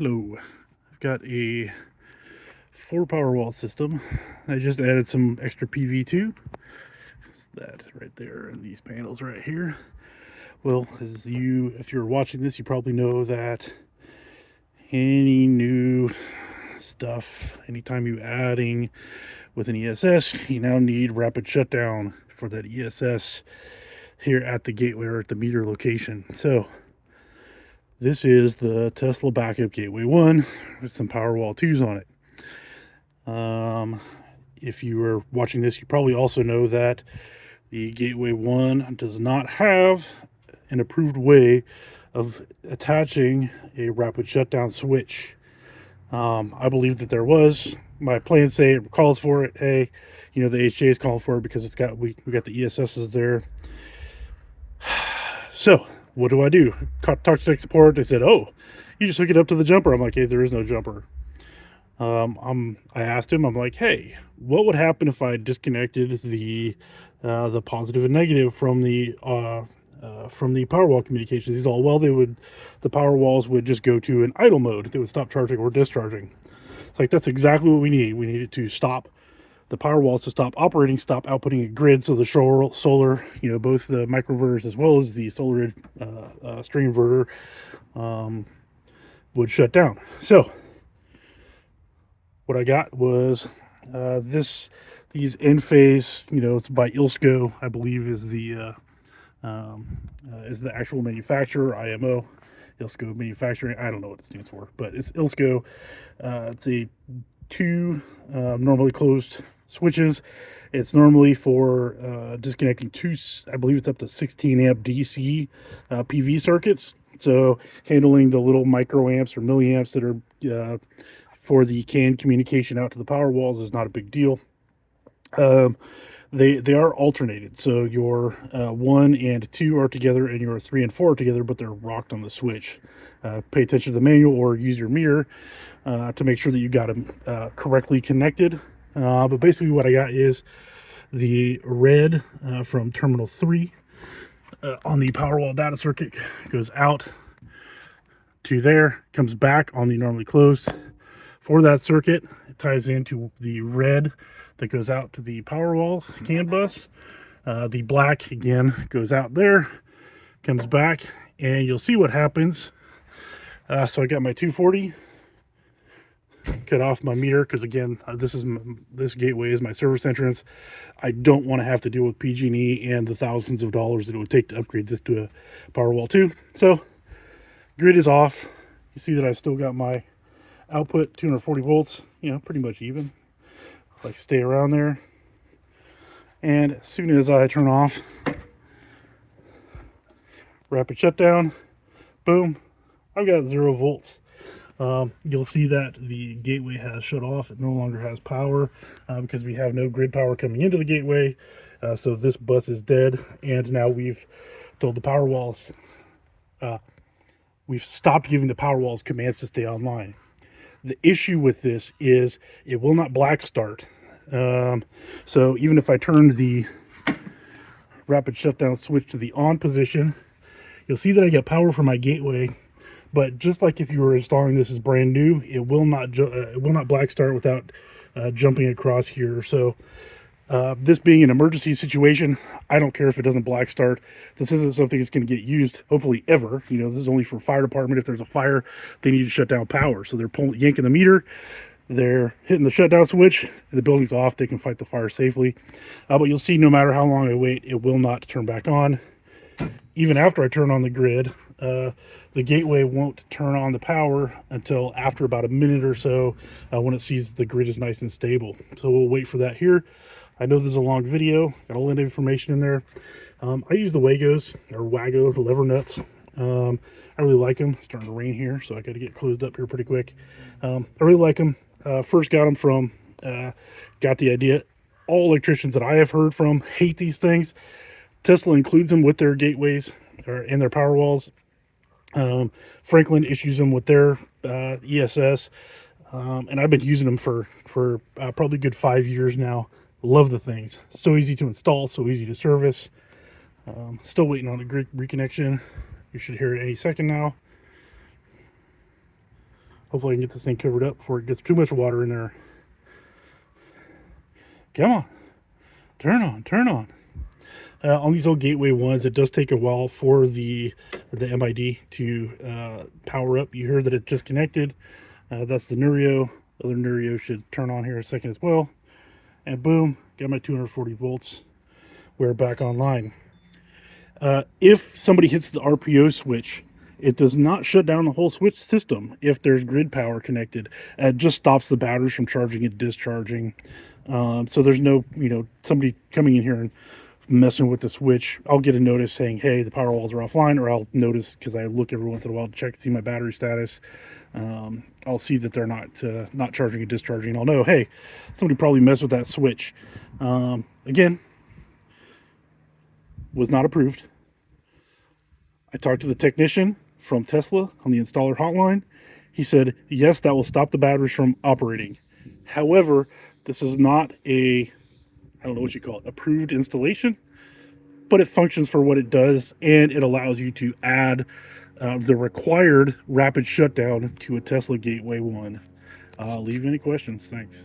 Hello, I've got a 4 Powerwall system. I just added some extra PV to that right there and these panels right here. Well, if you're watching this, you probably know that any new stuff, anytime you're adding with an ESS, you now need rapid shutdown for that ESS here at the gateway or at the meter location. So this is the Tesla Backup Gateway 1 with some Powerwall 2s on it. If you are watching this, you probably also know that the Gateway 1 does not have an approved way of attaching a rapid shutdown switch. I believe that there was. My plans say it calls for it. Hey, the HJ is calling for it because we got the ESSs there. So what do I do? Talk to tech support. They said, "Oh, you just hook it up to the jumper." I'm like, "Hey, there is no jumper." I asked him, I'm like, "Hey, what would happen if I disconnected the positive and negative from the Powerwall communications?" He's all, "Well, the Powerwalls would just go to an idle mode. They would stop charging or discharging." It's like, that's exactly what we need. We need it to stop the Powerwalls to stop operating, stop outputting a grid, so the solar, both the microinverters as well as the solar string inverter would shut down. So what I got was these Enphase. It's by Ilsco, I believe, is the actual manufacturer. IMO, Ilsco Manufacturing. I don't know what it stands for, but it's Ilsco. It's a two normally closed switches. It's normally for disconnecting two, I believe it's up to 16 amp DC PV circuits. So handling the little microamps or milliamps that are for the CAN communication out to the power walls is not a big deal. Um, they are alternated, so your 1 and 2 are together, and your 3 and 4 are together, but they're rocked on the switch. Pay attention to the manual or use your meter to make sure that you got them correctly connected. But basically, what I got is the red from terminal 3 on the Powerwall data circuit goes out to there, comes back on the normally closed for that circuit. It ties into the red that goes out to the Powerwall CAN bus. The black again goes out there, comes back, and you'll see what happens. So I got my 240, cut off my meter because again, this gateway is my service entrance. I don't want to have to deal with PG&E and the thousands of dollars that it would take to upgrade this to a Powerwall 2. So grid is off. You see that I've still got my output 240 volts, pretty much even. Like, stay around there. And as soon as I turn off rapid shutdown, boom, I've got 0 volts. You'll see that the gateway has shut off. It no longer has power because we have no grid power coming into the gateway. So this bus is dead, and now we've told the power walls, we've stopped giving the power walls commands to stay online. The issue with this is it will not black start. So even if I turned the rapid shutdown switch to the on position, you'll see that I get power from my gateway. But just like if you were installing this as brand new, it will not black start without jumping across here. So this being an emergency situation, I don't care if it doesn't black start. This isn't something that's going to get used, hopefully, ever. This is only for fire department. If there's a fire, they need to shut down power. So they're yanking the meter, they're hitting the shutdown switch, the building's off, they can fight the fire safely. But you'll see, no matter how long I wait, it will not turn back on. Even after I turn on the grid, the gateway won't turn on the power until after about a minute or so when it sees the grid is nice and stable. So we'll wait for that here. I know this is a long video, got a lot of information in there. I use the Wagos, or Wago, the lever nuts. I really like them. It's starting to rain here, so I got to get closed up here pretty quick. I really like them. First got them from, got the idea. All electricians that I have heard from hate these things. Tesla includes them with their gateways or in their power walls. Franklin issues them with their ESS, and I've been using them for probably a good 5 years now. Love the things. So easy to install, so easy to service. Still waiting on the grid reconnection. You should hear it any second now. Hopefully I can get this thing covered up before it gets too much water in there. Come on. Turn on. Turn on. On these old Gateway ones, it does take a while for the MID to power up. You heard that it just connected. That's the Neurio. Other Neurio should turn on here in a second as well. And boom, got my 240 volts. We're back online. If somebody hits the RPO switch, it does not shut down the whole switch system if there's grid power connected. It just stops the batteries from charging and discharging. So there's no, somebody coming in here and messing with the switch. I'll get a notice saying, hey, the power walls are offline, or I'll notice, because I look every once in a while to check to see my battery status. I'll see that they're not charging and discharging. I'll know, hey, somebody probably messed with that switch. Again, was not approved. I talked to the technician from Tesla on the installer hotline. He said, yes, that will stop the batteries from operating. However, this is not I don't know what you call it, approved installation, but it functions for what it does, and it allows you to add the required rapid shutdown to a Tesla Gateway 1. Leave any questions. Thanks.